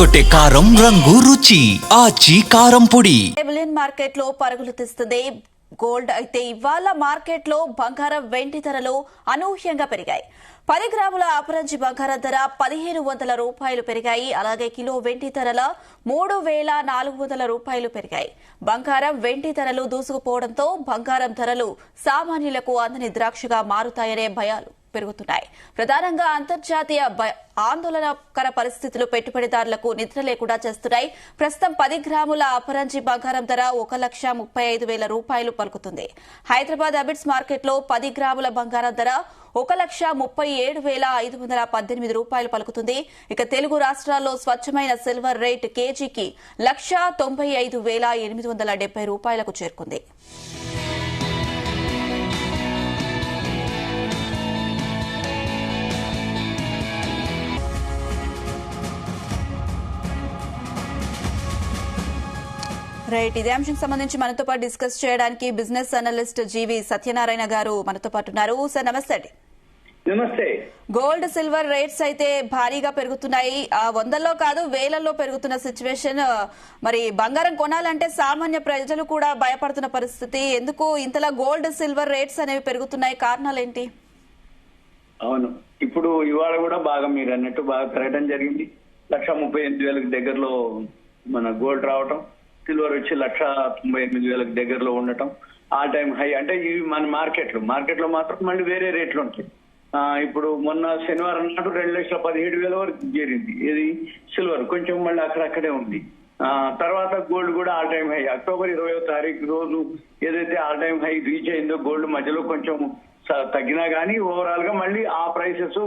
అదరగొట్టే కారం రంగు రుచి ఆచి కారం పొడి. బులియన్ మార్కెట్ లో పరుగులు తీస్తుంది గోల్డ్. అయితే ఇవాళ మార్కెట్ లో బంగారం వెండి ధరలు అనూహ్యంగా పెరిగాయి. 10 గ్రాముల అపరంజి బంగారం ధర 1700 రూపాయలు పెరిగాయి. అలాగే కిలో వెండి ధరల 3400 రూపాయలు పెరిగాయి. బంగారం వెండి ధరలు దూసుకుపోవడంతో బంగారం ధరలు సామాన్యులకు అందని ద్రాక్షగా మారుతాయనే భయాలు పెరుగుతున్నాయి. ప్రధానంగా అంతర్జాతీయ ఆందోళనకర పరిస్థితులు పెట్టుబడిదారులకు నిద్ర లేకుండా చేస్తున్నాయి. ప్రస్తుతం 10 గ్రాముల అపరంజి బంగారం ధర 1,35,000 రూపాయలు పలుకుతుంది. హైదరాబాద్ అబిడ్స్ మార్కెట్ లో 10 గ్రాముల బంగారం ధర 1,37,518 రూపాయలు పలుకుతుంది. ఇక తెలుగు రాష్ట్రాల్లో స్వచ్ఛమైన సిల్వర్ రేట్ కేజీకి 1,95,870 రూపాయలకు చేరుకుంది. రైట్, ఇదే అంశం సంబంధించి మనతో పాటు డిస్కస్ చేయడానికి బిజినెస్ అనలిస్ట్ జీవి సత్యనారాయణ గారు మనతో పాటు ఉన్నారు. సార్ నమస్తే అండి. నమస్తే. గోల్డ్ సిల్వర్ రేట్స్ అయితే భారీగా పెరుగుతున్నాయి. వందల్లో కాదు వేలల్లో పెరుగుతున్న సిచ్యువేషన్. మరి బంగారం కొనాలంటే సామాన్య ప్రజలు కూడా భయపడుతున్న పరిస్థితి. ఎందుకు ఇంతలా గోల్డ్ సిల్వర్ రేట్స్ అనేవి పెరుగుతున్నాయి? కారణాలు ఏంటి? అవును, ఇప్పుడు ఇవాళ కూడా బాగా మీరు అన్నట్టు బాగా పెరగడం జరిగింది. 1,38,000 దగ్గరలో మన గోల్డ్ రావటం, సిల్వర్ వచ్చి 1,98,000 దగ్గరలో ఉండటం ఆల్ టైమ్ హై. అంటే ఇవి మన మార్కెట్ లో మాత్రం మళ్ళీ వేరే రేట్లు ఉంటాయి. ఇప్పుడు మొన్న శనివారం నాడు 2,17,000 వరకు చేరింది. ఇది సిల్వర్ కొంచెం మళ్ళీ అక్కడక్కడే ఉంది. తర్వాత గోల్డ్ కూడా ఆల్ టైమ్ హై. అక్టోబర్ 20వ తారీఖు రోజు ఏదైతే ఆల్ టైమ్ హై రీచ్ అయిందో గోల్డ్ మధ్యలో కొంచెం తగ్గినా గానీ ఓవరాల్ గా మళ్ళీ ఆ ప్రైసెస్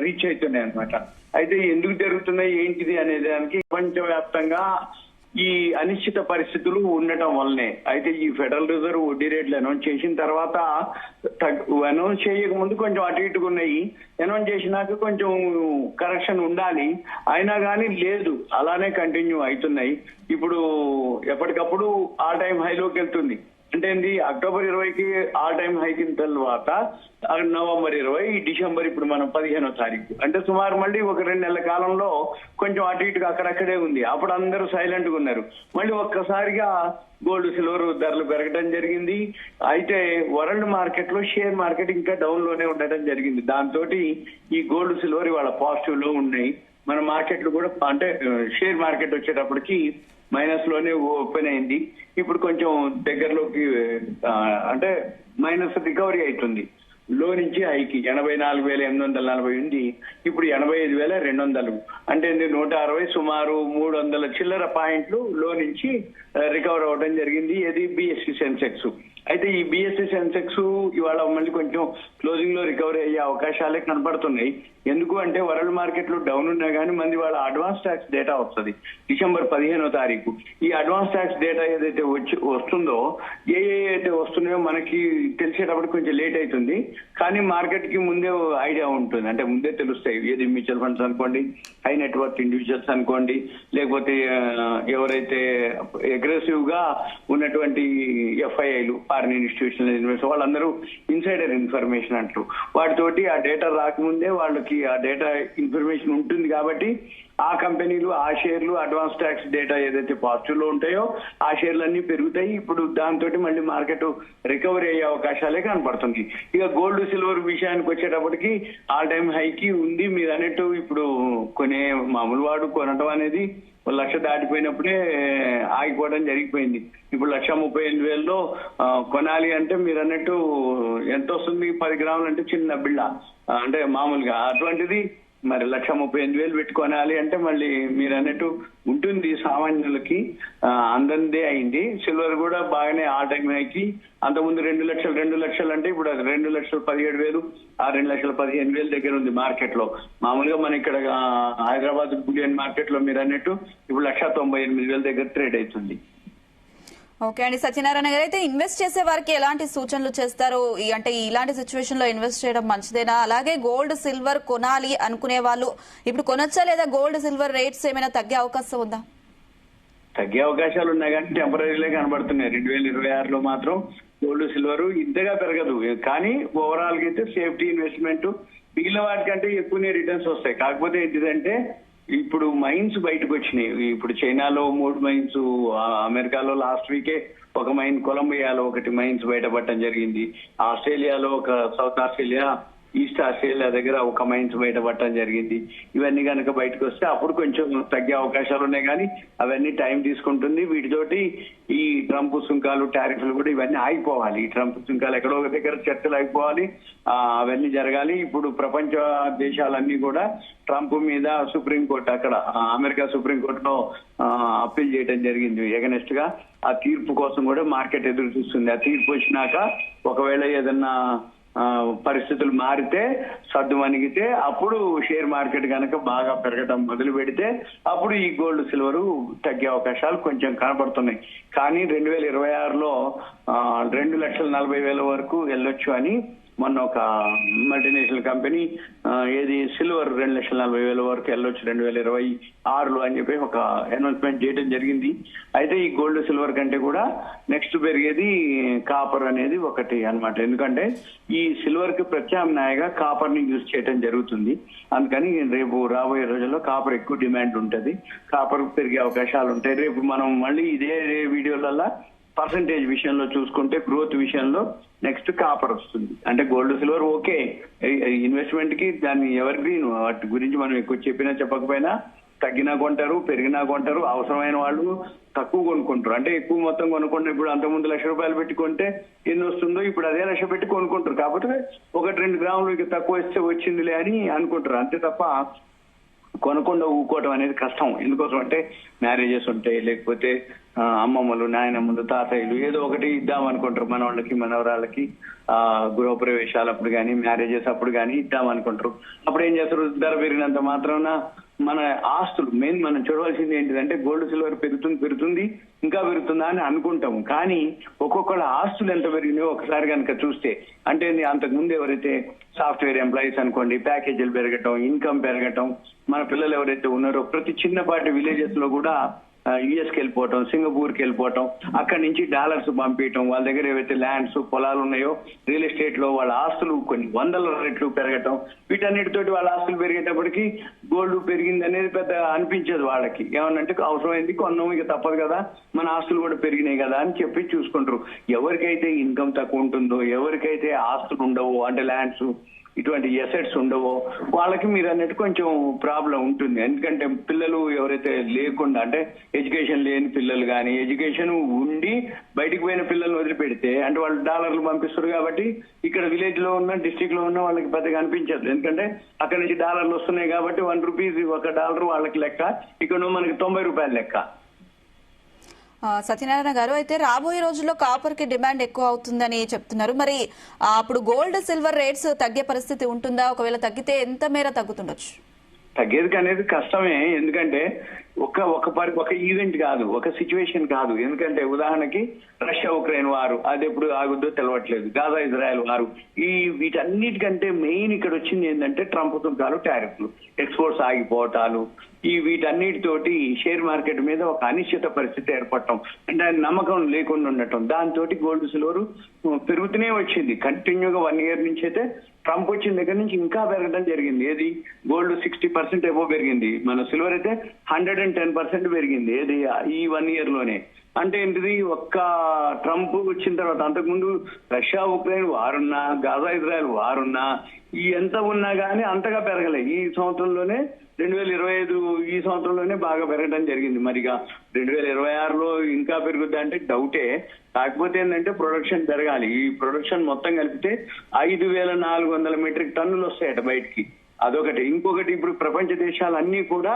రీచ్ అవుతున్నాయి అనమాట. అయితే ఎందుకు జరుగుతున్నాయి ఏంటిది అనే దానికి ప్రపంచవ్యాప్తంగా ఈ అనిశ్చిత పరిస్థితులు ఉండటం వల్లనే. అయితే ఈ ఫెడరల్ రిజర్వ్ వడ్డీ రేట్లు అనౌన్స్ చేసిన తర్వాత అనౌన్స్ చేయక ముందు కొంచెం అటు ఇటుగా ఉన్నాయి. అనౌన్స్ చేసినాక కొంచెం కరెక్షన్ ఉండాలి, అయినా కానీ లేదు, అలానే కంటిన్యూ అవుతున్నాయి. ఇప్పుడు ఎప్పటికప్పుడు ఆల్ టైమ్ హైలోకి వెళ్తుంది. అంటే ఏంది, అక్టోబర్ 20కి ఆల్ టైమ్ హైకిన తర్వాత నవంబర్ 20, డిసెంబర్ ఇప్పుడు మనం 15వ తారీఖు, అంటే సుమారు మళ్ళీ ఒక 2 నెలల కాలంలో కొంచెం అటు ఇటుగా అక్కడక్కడే ఉంది. అప్పుడు అందరూ సైలెంట్ గా ఉన్నారు. మళ్ళీ ఒక్కసారిగా గోల్డ్ సిల్వర్ ధరలు పెరగడం జరిగింది. అయితే వరల్డ్ మార్కెట్ లో షేర్ మార్కెట్ ఇంకా డౌన్ లోనే ఉండటం జరిగింది. దాంతో ఈ గోల్డ్ సిల్వర్ ఇవాళ పాజిటివ్ లో ఉన్నాయి. మన మార్కెట్లు కూడా అంటే షేర్ మార్కెట్ వచ్చేటప్పటికి మైనస్ లోనే ఓపెన్ అయింది. ఇప్పుడు కొంచెం దగ్గరలోకి అంటే మైనస్ రికవరీ అవుతుంది. లో నుంచి హైకి 84,840 ఉంది. ఇప్పుడు 85,200, అంటే 160, సుమారు 300 చిల్లర పాయింట్లు లో నుంచి రికవర్ అవ్వడం జరిగింది. ఇది బిఎస్సి సెన్సెక్స్. అయితే ఈ బిఎస్సి సెన్సెక్స్ ఇవాళ మళ్ళీ కొంచెం క్లోజింగ్ లో రికవరీ అయ్యే అవకాశాలే కనపడుతున్నాయి. ఎందుకు అంటే వరల్డ్ మార్కెట్ లో డౌన్ ఉన్నా కానీ మంది వాళ్ళ అడ్వాన్స్ ట్యాక్స్ డేటా వస్తుంది డిసెంబర్ 15వ తారీఖు. ఈ అడ్వాన్స్ ట్యాక్స్ డేటా ఏదైతే వస్తుందో అయితే వస్తున్నాయో మనకి తెలిసేటప్పుడు కొంచెం లేట్ అవుతుంది, కానీ మార్కెట్ కి ముందే ఐడియా ఉంటుంది. అంటే ముందే తెలుస్తాయి. ఏది మ్యూచువల్ ఫండ్స్ అనుకోండి, హై నెట్వర్క్ ఇండివిజువల్స్ అనుకోండి, లేకపోతే ఎవరైతే అగ్రెసివ్ గా ఉన్నటువంటి ఎఫ్ఐఐలు, ఫారిన్ ఇన్స్టిట్యూషనల్ ఇన్వెస్టర్, వాళ్ళందరూ ఇన్సైడర్ ఇన్ఫర్మేషన్ అంటారు. వాటితోటి ఆ డేటా రాకముందే వాళ్ళకి ఆ డేటా ఇన్ఫర్మేషన్ ఉంటుంది. కాబట్టి ఆ కంపెనీలు, ఆ షేర్లు అడ్వాన్స్ ట్యాక్స్ డేటా ఏదైతే పాజిటివ్ లో ఉంటాయో ఆ షేర్లన్నీ పెరుగుతాయి. ఇప్పుడు దాంతో మళ్ళీ మార్కెట్ రికవరీ అయ్యే అవకాశాలే కనపడుతుంది. ఇక గోల్డ్ సిల్వర్ విషయానికి వచ్చేటప్పటికి ఆల్ టైమ్ హైకి ఉంది. మీరు అన్నట్టు ఇప్పుడు మామూలు వాడు కొనటం అనేది 1,00,000 దాటిపోయినప్పుడే ఆగిపోవడం జరిగిపోయింది. ఇప్పుడు 1,38,000లో కొనాలి అంటే మీరు అన్నట్టు ఎంత వస్తుంది? 10 గ్రాములు అంటే చిన్న బిళ్ళ, అంటే మామూలుగా అటువంటిది మరి 1,38,000 పెట్టుకోనాలి అంటే మళ్ళీ మీరు అన్నట్టు ఉంటుంది. సామాన్యులకి అందందే అయింది. సిల్వర్ కూడా బాగానే ఆల్ టైమ్ హైకి. అంతకుముందు 2,00,000 అంటే ఇప్పుడు అది 2,17,000, ఆ 2,15,000 దగ్గర ఉంది మార్కెట్ లో. మామూలుగా మన ఇక్కడ హైదరాబాద్ బులియన్ మార్కెట్ లో మీరు అన్నట్టు ఇప్పుడు 1,98,000 దగ్గర ట్రేడ్ అవుతుంది. ఓకే అండి. సత్యనారాయణ గారు, అయితే ఇన్వెస్ట్ చేసే వారికి ఎలాంటి సూచనలు చేస్తారు? అంటే ఇలాంటి సిచ్యువేషన్ లో ఇన్వెస్ట్ చేయడం మంచిదేనా? అలాగే గోల్డ్ సిల్వర్ కొనాలి అనుకునే వాళ్ళు ఇప్పుడు కొనొచ్చా, లేదా గోల్డ్ సిల్వర్ రేట్స్ ఏమైనా తగ్గే అవకాశం ఉందా? తగ్గే అవకాశాలు ఉన్నాయి కానీ టెంపరీలే కనబడుతున్నాయి. 2026లో మాత్రం గోల్డ్ సిల్వర్ ఇంతగా పెరగదు, కానీ ఓవరాల్ గా అయితే సేఫ్టీ ఇన్వెస్ట్మెంట్ మిగిలిన వాటికంటే ఎక్కువనే రిటర్న్స్ వస్తాయి. కాకపోతే ఏంటిదంటే ఇప్పుడు మైన్స్ బయటకు వచ్చినాయి. ఇప్పుడు చైనాలో 3 మైన్స్, అమెరికాలో లాస్ట్ వీకే ఒక మైన్, కొలంబియాలో 1 మైన్స్ బయటపడటం జరిగింది. ఆస్ట్రేలియాలో సౌత్ ఆస్ట్రేలియా, ఈస్ట్ ఆస్ట్రేలియా దగ్గర 1 మైన్స్ బయటపడటం జరిగింది. ఇవన్నీ కనుక బయటకు వస్తే అప్పుడు కొంచెం తగ్గే అవకాశాలు ఉన్నాయి, కానీ అవన్నీ టైం తీసుకుంటుంది. వీటితోటి ఈ ట్రంప్ సుంకాలు, టారిఫ్లు కూడా ఇవన్నీ ఆగిపోవాలి. ఈ ట్రంప్ సుంకాలు ఎక్కడో ఒక దగ్గర చర్చలు ఆగిపోవాలి, అవన్నీ జరగాలి. ఇప్పుడు ప్రపంచ దేశాలన్నీ కూడా ట్రంప్ మీద సుప్రీంకోర్టు, అక్కడ అమెరికా సుప్రీంకోర్టులో అప్పీల్ చేయడం జరిగింది ఎగనెస్ట్ గా. ఆ తీర్పు కోసం కూడా మార్కెట్ ఎదురు చూస్తుంది. ఆ తీర్పు వచ్చినాక ఒకవేళ ఏదన్నా పరిస్థితులు మారితే, సర్దుమణిగితే, అప్పుడు షేర్ మార్కెట్ కనుక బాగా పెరగడం మొదలు పెడితే అప్పుడు ఈ గోల్డ్ సిల్వర్ తగ్గే అవకాశాలు కొంచెం కనబడుతున్నాయి. కానీ 2026లో 2,40,000 వరకు వెళ్ళొచ్చు అని మొన్న ఒక మల్టీనేషనల్ కంపెనీ ఏది సిల్వర్ 2,40,000 వరకు వెళ్ళొచ్చు 2026లో అని చెప్పి ఒక అనౌన్స్మెంట్ చేయడం జరిగింది. అయితే ఈ గోల్డ్ సిల్వర్ కంటే కూడా నెక్స్ట్ పెరిగేది కాపర్ అనేది ఒకటి అన్నమాట. ఎందుకంటే ఈ సిల్వర్ కి ప్రత్యామ్నాయంగా కాపర్ ని యూజ్ చేయడం జరుగుతుంది. అందుకని రేపు రాబోయే రోజుల్లో కాపర్ ఎక్కువ డిమాండ్ ఉంటుంది, కాపర్ పెరిగే అవకాశాలు ఉంటాయి. రేపు మనం మళ్ళీ ఇదే వీడియోలలో పర్సంటేజ్ విషయంలో చూసుకుంటే, గ్రోత్ విషయంలో నెక్స్ట్ కాపర్ వస్తుంది. అంటే గోల్డ్ సిల్వర్ ఓకే ఇన్వెస్ట్మెంట్ కి, దాన్ని ఎవరికి వాటి గురించి మనం ఎక్కువ చెప్పినా చెప్పకపోయినా తగ్గినా కొంటారు, పెరిగినా కొంటారు. అవసరమైన వాళ్ళు తక్కువ కొనుక్కుంటారు. అంటే ఎక్కువ మొత్తం కొనుక్కుంటారు. ఇప్పుడు అంతకుముందు ₹1,00,000 పెట్టి కొంటే ఎన్ని వస్తుందో ఇప్పుడు అదే ₹1,00,000 పెట్టి కొనుక్కుంటారు. కాకపోతే 1-2 గ్రాములు ఇక తక్కువ వస్తే వచ్చిందిలే అని అనుకుంటారు. అంతే తప్ప కొనకుండా ఊకోవటం అనేది కష్టం. ఎందుకోసం అంటే మ్యారేజెస్ ఉంటాయి, లేకపోతే అమ్మమ్మలు, నాయనమ్మలు, తాతయ్యలు ఏదో ఒకటి ఇద్దాం అనుకుంటారు మన వాళ్ళకి, మనవరాళ్ళకి. గృహప్రవేశాలప్పుడు కానీ, మ్యారేజెస్ అప్పుడు కానీ ఇద్దాం అనుకుంటారు. అప్పుడు ఏం చేస్తారు, ధర పెరిగినంత మాత్రాన మన ఆస్తులు, మెయిన్ మనం చూడవలసింది ఏంటిదంటే గోల్డ్ సిల్వర్ పెరుగుతుంది ఇంకా పెరుగుతుందా అని అనుకుంటాము. కానీ ఒక్కొక్కళ్ళ ఆస్తులు ఎంత పెరిగినాయో ఒకసారి కనుక చూస్తే, అంటే అంతకు ముందు ఎవరైతే సాఫ్ట్వేర్ ఎంప్లాయీస్ అనుకోండి, ప్యాకేజీలు పెరగటం, ఇన్కమ్ పెరగటం, మన పిల్లలు ఎవరైతే ఉన్నారో ప్రతి చిన్నపాటి విలేజెస్ లో కూడా యుఎస్కి వెళ్ళిపోవటం, సింగపూర్కి వెళ్ళిపోవటం, అక్కడి నుంచి డాలర్స్ పంపించడం, వాళ్ళ దగ్గర ఏవైతే ల్యాండ్స్, పొలాలు ఉన్నాయో రియల్ ఎస్టేట్ లో వాళ్ళ ఆస్తులు కొన్ని 100 రెట్లు పెరగటం, వీటన్నిటితోటి వాళ్ళ ఆస్తులు పెరిగేటప్పటికి గోల్డ్ పెరిగింది అనేది పెద్ద అనిపించదు వాళ్ళకి. ఏమన్నంటే అవసరమైంది కొన్నాము, ఇక తప్పదు కదా, మన ఆస్తులు కూడా పెరిగినాయి కదా అని చెప్పి చూసుకుంటారు. ఎవరికైతే ఇన్కమ్ తక్కువ ఉంటుందో, ఎవరికైతే ఆస్తులు ఉండవో, అంటే ల్యాండ్స్ ఇటువంటి ఎసెట్స్ ఉండవో, వాళ్ళకి మీరు అన్నట్టు కొంచెం ప్రాబ్లం ఉంటుంది. ఎందుకంటే పిల్లలు ఎవరైతే లేకుండా, అంటే ఎడ్యుకేషన్ లేని పిల్లలు కానీ, ఎడ్యుకేషన్ ఉండి బయటికి పోయిన పిల్లల్ని వదిలిపెడితే, అంటే వాళ్ళు డాలర్లు పంపిస్తారు కాబట్టి ఇక్కడ విలేజ్ లో ఉన్న, డిస్ట్రిక్ట్ లో ఉన్న వాళ్ళకి పెద్దగా అనిపించదు. ఎందుకంటే అక్కడ నుంచి డాలర్లు వస్తున్నాయి కాబట్టి ₹1 $1 వాళ్ళకి లెక్క, ఇక్కడ మనకి ₹90 లెక్క. సత్యనారాయణ గారు, అయితే రాబోయే రోజుల్లో కాపర్ కి డిమాండ్ ఎక్కువ అవుతుందని చెప్తున్నారు. మరి అప్పుడు గోల్డ్ సిల్వర్ రేట్స్ తగ్గే పరిస్థితి ఉంటుందా? ఒకవేళ తగ్గితే ఎంత మేర తగ్గుతుండొచ్చు? తగ్గేది అనేది కష్టమే. ఎందుకంటే ఒక ఈవెంట్ కాదు, ఒక సిచ్యువేషన్ కాదు. ఎందుకంటే ఉదాహరణకి రష్యా ఉక్రెయిన్ వారు, అది ఎప్పుడు ఆగుద్దో తెలవట్లేదు. గాజా ఇజ్రాయెల్ వారు, వీటన్నిటికంటే మెయిన్ ఇక్కడ వచ్చింది ఏంటంటే ట్రంప్ సుంకాలు, టారిఫ్లు, ఎక్స్పోర్ట్స్ ఆగిపోవటాలు, వీటన్నిటితోటి షేర్ మార్కెట్ మీద ఒక అనిశ్చిత పరిస్థితి ఏర్పడటం, అంటే నమ్మకం లేకుండా ఉండటం, దాంతో గోల్డ్ సిల్వర్ పెరుగుతూనే వచ్చింది కంటిన్యూగా. 1 year నుంచి అయితే ట్రంప్ వచ్చిన దగ్గర నుంచి ఇంకా పెరగడం జరిగింది. ఏది గోల్డ్ 60% ఎబో పెరిగింది, మన సిల్వర్ అయితే 110% పెరిగింది. ఏది ఈ 1 year లోనే. అంటే ఏంటిది, ఒక్క ట్రంప్ వచ్చిన తర్వాత, అంతకుముందు రష్యా ఉక్రెయిన్ వారున్నా, గాజా ఇజ్రాయెల్ వారున్నా, ఈ ఎంత ఉన్నా కానీ అంతగా పెరగలే. ఈ సంవత్సరంలోనే 2025 ఈ సంవత్సరంలోనే బాగా పెరగడం జరిగింది. మరిగా 2026లో ఇంకా పెరుగుద్ది అంటే డౌటే. కాకపోతే ఏంటంటే ప్రొడక్షన్ పెరగాలి. ఈ ప్రొడక్షన్ మొత్తం కలిపితే 5,400 మెట్రిక్ టన్నులు వస్తాయట బయటికి. అదొకటి. ఇంకొకటి, ఇప్పుడు ప్రపంచ దేశాలన్నీ కూడా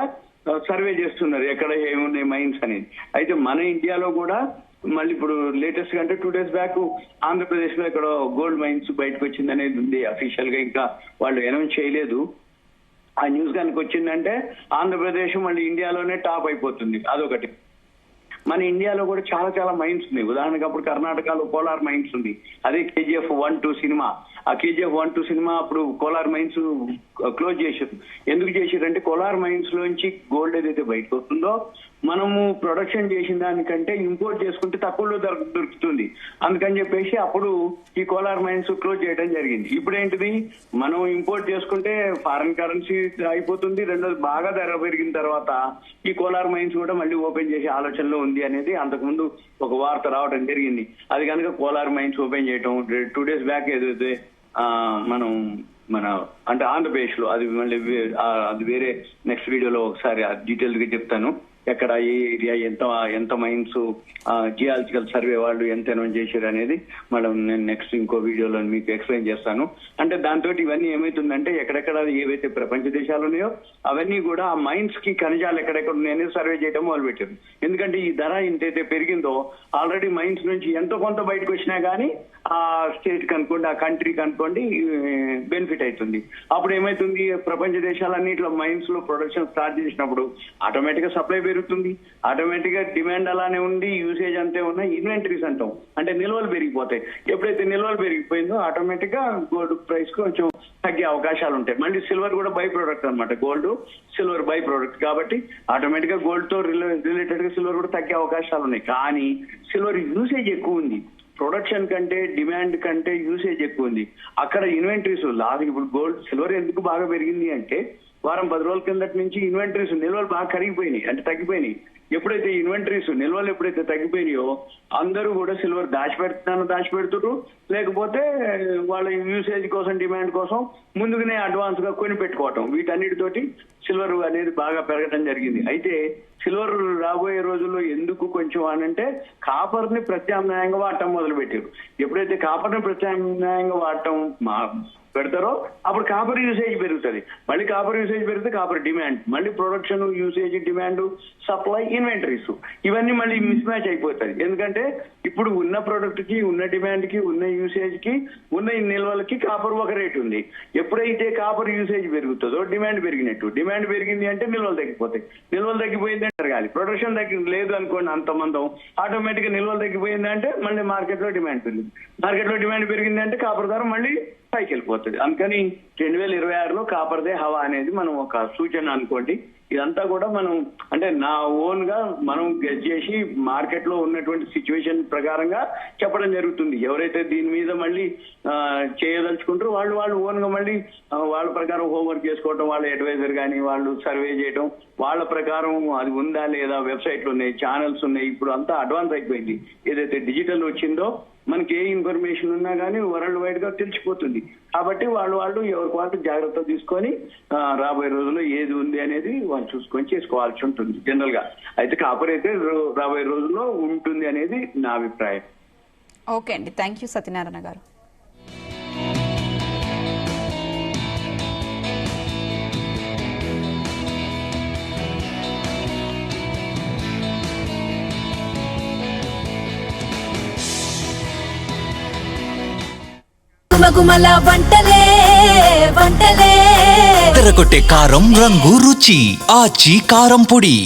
సర్వే చేస్తున్నారు ఎక్కడ ఏమున్నాయి మైన్స్ అనేది. అయితే మన ఇండియాలో కూడా మళ్ళీ ఇప్పుడు లేటెస్ట్ గా, అంటే 2 days బ్యాక్ ఆంధ్రప్రదేశ్ లో ఇక్కడ గోల్డ్ మైన్స్ బయటకు వచ్చింది అనేది ఉంది. అఫీషియల్ గా ఇంకా వాళ్ళు అనౌన్స్ చేయలేదు. ఆ న్యూస్ కనుక వచ్చిందంటే ఆంధ్రప్రదేశ్ మళ్ళీ ఇండియాలోనే టాప్ అయిపోతుంది. అదొకటి. మన ఇండియాలో కూడా చాలా చాలా మైన్స్ ఉన్నాయి. ఉదాహరణకు అప్పుడు కర్ణాటకలో కోలార్ మైన్స్ ఉంది. అదే KGF 1-2 సినిమా, ఆ KGF 1-2 సినిమా అప్పుడు కోలార్ మైన్స్ క్లోజ్ చేశారు. ఎందుకు చేశారంటే కోలార్ మైన్స్ లోంచి గోల్డ్ ఏదైతే బయటకు వస్తుందో మనము ప్రొడక్షన్ చేసిన దానికంటే ఇంపోర్ట్ చేసుకుంటే తక్కువలో దొరుకుతుంది. అందుకని చెప్పేసి అప్పుడు ఈ కోలార్ మైన్స్ క్లోజ్ చేయడం జరిగింది. ఇప్పుడు ఏంటిది, మనం ఇంపోర్ట్ చేసుకుంటే ఫారిన్ కరెన్సీ అయిపోతుంది. రెండోది బాగా ధర పెరిగిన తర్వాత ఈ కోలార్ మైన్స్ కూడా మళ్ళీ ఓపెన్ చేసే ఆలోచనలో ఉంది అనేది అంతకుముందు ఒక వార్త రావడం జరిగింది. అది కనుక కోలార్ మైన్స్ ఓపెన్ చేయటం 2 days బ్యాక్ ఏదైతే మనం మన అంటే ఆంధ్రప్రదేశ్ లో అది మళ్ళీ అది వేరే నెక్స్ట్ వీడియోలో ఒకసారి డీటెయిల్ గా చెప్తాను. ఎక్కడ ఏ ఏరియా ఎంత మైన్స్ జియాలజికల్ సర్వే వాళ్ళు ఎంత అనౌన్స్ చేశారు అనేది మనం నేను నెక్స్ట్ ఇంకో వీడియోలో మీకు ఎక్స్ప్లెయిన్ చేస్తాను. అంటే దాంతో ఇవన్నీ ఏమైతుందంటే ఎక్కడెక్కడ ఏవైతే ప్రపంచ దేశాలు ఉన్నాయో అవన్నీ కూడా ఆ మైన్స్ కి ఖనిజాలు ఎక్కడెక్కడ ఉన్నాయని సర్వే చేయడం మొదలుపెట్టారు. ఎందుకంటే ఈ ధర ఎంతైతే పెరిగిందో ఆల్రెడీ మైన్స్ నుంచి ఎంతో కొంత బయటకు వచ్చినా గానీ ఆ స్టేట్ కనుకోండి, ఆ కంట్రీ కనుకోండి బెనిఫిట్ అవుతుంది. అప్పుడు ఏమైతుంది, ప్రపంచ దేశాలన్నింటిలో మైన్స్ లో ప్రొడక్షన్ స్టార్ట్ చేసినప్పుడు ఆటోమేటిక్ గా సప్లై పెరుగుతుంది, ఆటోమేటిక్ గా డిమాండ్ అలానే ఉంది, యూసేజ్ అంతే ఉన్నాయి, ఇన్వెంటరీస్ అంటాం అంటే నిల్వలు పెరిగిపోతాయి. ఎప్పుడైతే నిల్వలు పెరిగిపోయిందో ఆటోమేటిక్ గా గోల్డ్ ప్రైస్ కొంచెం తగ్గే అవకాశాలు ఉంటాయి. మళ్ళీ సిల్వర్ కూడా బై ప్రోడక్ట్ అనమాట, గోల్డ్ సిల్వర్ బై ప్రోడక్ట్ కాబట్టి ఆటోమేటిక్ గా గోల్డ్ తో రిలేటెడ్ గా సిల్వర్ కూడా తగ్గే అవకాశాలు ఉన్నాయి. కానీ సిల్వర్ యూసేజ్ ఎక్కువ ఉంది, ప్రొడక్షన్ కంటే డిమాండ్ కంటే యూసేజ్ ఎక్కువ ఉంది. అక్కడ ఇన్వెంటరీస్ ఇప్పుడు గోల్డ్ సిల్వర్ ఎందుకు బాగా పెరిగింది అంటే వారం 10 రోజుల కిందటి నుంచి ఇన్వెంటరీస్ నిల్వలు బాగా కరిగిపోయినాయి, అంటే తగ్గిపోయినాయి. ఎప్పుడైతే ఇన్వెంటరీస్ నిల్వలు ఎప్పుడైతే తగ్గిపోయినాయో అందరూ కూడా సిల్వర్ దాచిపెడుతున్నారు, లేకపోతే వాళ్ళ యూసేజ్ కోసం డిమాండ్ కోసం ముందుగానే అడ్వాన్స్ గా కొని పెట్టుకోవటం, వీటన్నిటితోటి సిల్వర్ అనేది బాగా పెరగడం జరిగింది. అయితే సిల్వర్ రాబోయే రోజుల్లో ఎందుకు కొంచెం అనంటే కాపర్ ని ప్రత్యామ్నాయంగా వాడటం మొదలు పెట్టారు. ఎప్పుడైతే కాపర్ ని ప్రత్యామ్నాయంగా వాడటం పెడతారో అప్పుడు కాపర్ యూసేజ్ పెరుగుతుంది. మళ్ళీ కాపర్ యూసేజ్ పెరిగితే కాపర్ డిమాండ్, మళ్ళీ production, usage, demand, supply, inventories ఇవన్నీ మళ్ళీ మిస్ మ్యాచ్ అయిపోతాయి. ఎందుకంటే ఇప్పుడు ఉన్న ప్రొడక్ట్ కి, ఉన్న డిమాండ్ కి, ఉన్న యూసేజ్ కి, ఉన్న నిల్వలకి కాపర్ ఒక రేట్ ఉంది. ఎప్పుడైతే కాపర్ యూసేజ్ పెరుగుతుందో డిమాండ్ పెరిగినట్టు, డిమాండ్ పెరిగింది అంటే నిల్వలు తగ్గిపోతాయి, నిల్వలు తగ్గిపోయింది అంటే జరగాలి. ప్రొడక్షన్ లేదు అనుకోండి అంతమందం, ఆటోమేటిక్ గా నిల్వలు తగ్గిపోయింది అంటే మళ్ళీ మార్కెట్ లో డిమాండ్ పెరిగింది, మార్కెట్ లో డిమాండ్ పెరిగింది అంటే కాపర్ ధర మళ్ళీ పైకి వెళ్ళిపోతుంది. అందుకని 2026లో కాపర్దే హవా అనేది మనం ఒక సూచన అనుకోండి. ఇదంతా కూడా మనం అంటే నా ఓన్ గా మనం గెస్ చేసి మార్కెట్ లో ఉన్నటువంటి సిచ్యువేషన్ ప్రకారంగా చెప్పడం జరుగుతుంది. ఎవరైతే దీని మీద మళ్ళీ చేయదలుచుకుంటారో వాళ్ళు ఓన్ గా మళ్ళీ వాళ్ళ ప్రకారం హోంవర్క్ చేసుకోవటం, వాళ్ళ అడ్వైజర్ కానీ వాళ్ళు సర్వే చేయడం, వాళ్ళ ప్రకారం అది ఉందా లేదా, వెబ్సైట్లు ఉన్నాయి, ఛానల్స్ ఉన్నాయి. ఇప్పుడు అంతా అడ్వాన్స్ అయిపోయింది. ఏదైతే డిజిటల్ వచ్చిందో మనకి ఏ ఇన్ఫర్మేషన్ ఉన్నా కానీ వరల్డ్ వైడ్ గా తెలిసిపోతుంది. కాబట్టి వాళ్ళు ఎవరికి వాళ్ళు జాగ్రత్త తీసుకొని రాబోయే రోజుల్లో ఏది ఉంది అనేది వాళ్ళు చూసుకొని చేసుకోవాల్సి ఉంటుంది జనరల్ గా. అయితే కాపర్ అయితే రాబోయే రోజుల్లో ఉంటుంది అనేది నా అభిప్రాయం. ఓకే అండి, థ్యాంక్ యూ సత్యనారాయణ గారు. గుమగుమల వంటలే తెరకొట్టే కారం రంగు రుచి ఆచి కారం పొడి.